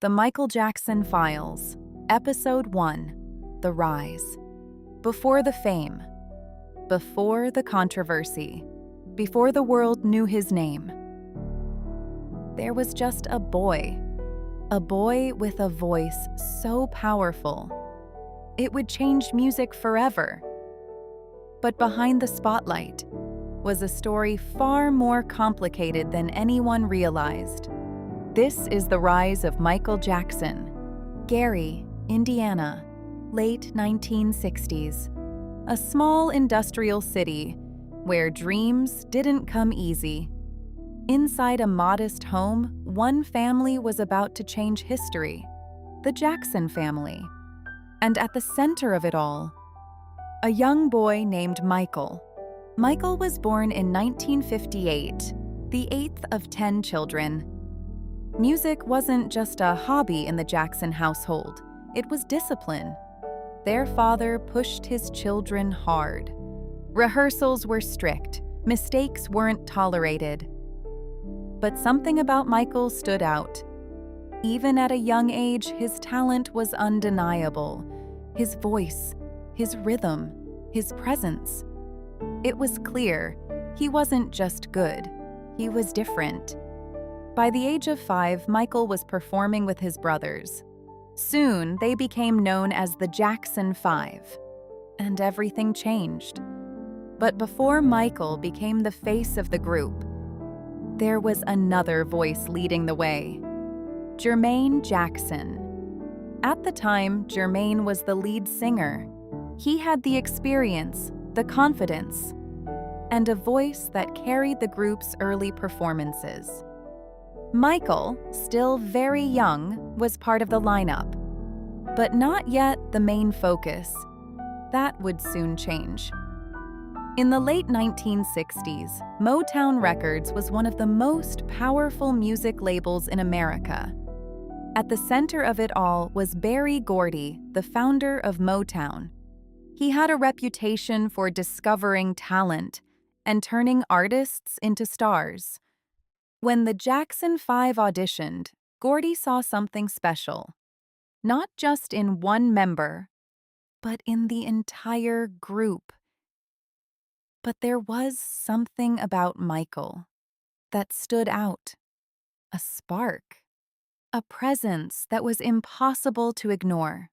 The Michaeljackson Files, Episode 1, The Rise. Before the fame, before the controversy, before the world knew his name, there was just a boy with a voice so powerful, it would change music forever. But behind the spotlight was a story far more complicated than anyone realized. This is the rise of Michaeljackson. Gary, Indiana, late 1960s. A small industrial city where dreams didn't come easy. Inside a modest home, one family was about to change history, the Jackson family. And at the center of it all, a young boy named Michael. Michael was born in 1958, the 8th of 10 children. Music wasn't just a hobby in the Jackson household, it was discipline. Their father pushed his children hard. Rehearsals were strict, mistakes weren't tolerated. But something about Michael stood out. Even at a young age, his talent was undeniable. His voice, his rhythm, his presence. It was clear he wasn't just good, he was different. By the age of 5, Michael was performing with his brothers. Soon, they became known as the Jackson 5, and everything changed. But before Michael became the face of the group, there was another voice leading the way. Jermaine Jackson. At the time, Jermaine was the lead singer. He had the experience, the confidence, and a voice that carried the group's early performances. Michael, still very young, was part of the lineup, but not yet the main focus. That would soon change. In the late 1960s, Motown Records was one of the most powerful music labels in America. At the center of it all was Berry Gordy, the founder of Motown. He had a reputation for discovering talent and turning artists into stars. When the Jackson 5 auditioned, Gordy saw something special. Not just in one member, but in the entire group. But there was something about Michael that stood out. A spark. A presence that was impossible to ignore.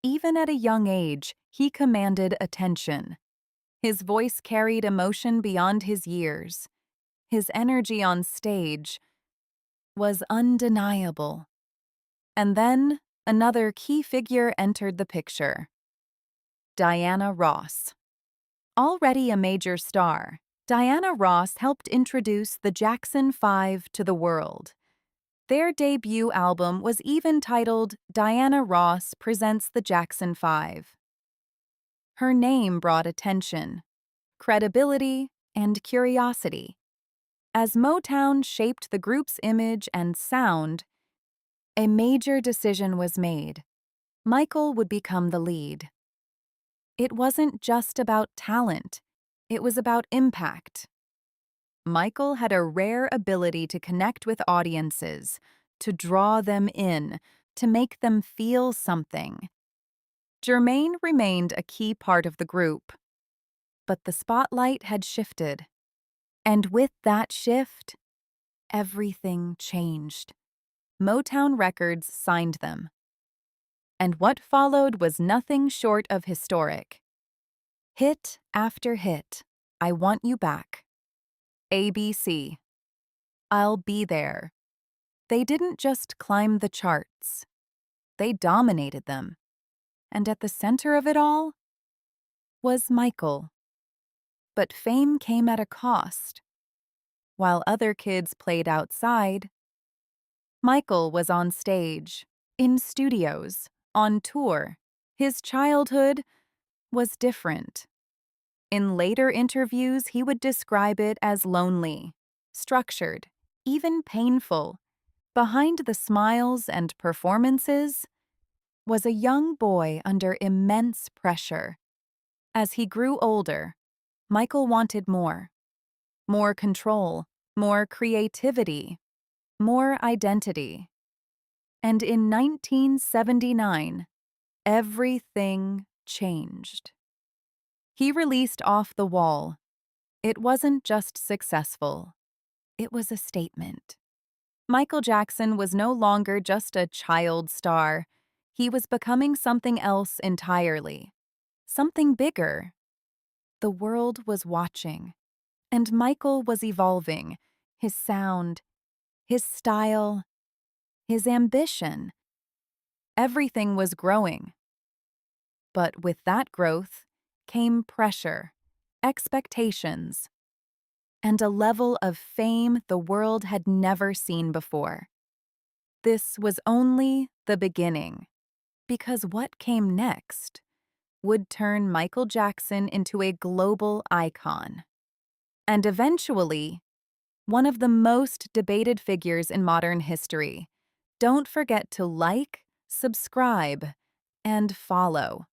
Even at a young age, he commanded attention. His voice carried emotion beyond his years. His energy on stage was undeniable. And then another key figure entered the picture. Diana Ross. Already a major star, Diana Ross helped introduce the Jackson 5 to the world. Their debut album was even titled Diana Ross Presents the Jackson 5. Her name brought attention, credibility, and curiosity. As Motown shaped the group's image and sound, a major decision was made. Michael would become the lead. It wasn't just about talent, it was about impact. Michael had a rare ability to connect with audiences, to draw them in, to make them feel something. Jermaine remained a key part of the group, but the spotlight had shifted. And with that shift, everything changed. Motown Records signed them. And what followed was nothing short of historic. Hit after hit, I Want You Back. ABC. I'll Be There. They didn't just climb the charts. They dominated them. And at the center of it all was Michael. But fame came at a cost. While other kids played outside, Michael was on stage, in studios, on tour. His childhood was different. In later interviews, he would describe it as lonely, structured, even painful. Behind the smiles and performances was a young boy under immense pressure. As he grew older, Michael wanted more. More control, more creativity, more identity. And in 1979, everything changed. He released Off the Wall. It wasn't just successful, it was a statement. Michael Jackson was no longer just a child star. He was becoming something else entirely. Something bigger. The world was watching, and Michael was evolving. His sound, his style, his ambition. Everything was growing. But with that growth came pressure, expectations, and a level of fame the world had never seen before. This was only the beginning, because what came next would turn Michael Jackson into a global icon, and eventually, one of the most debated figures in modern history. Don't forget to like, subscribe, and follow.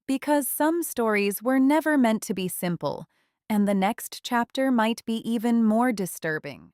Because some stories were never meant to be simple, and the next chapter might be even more disturbing.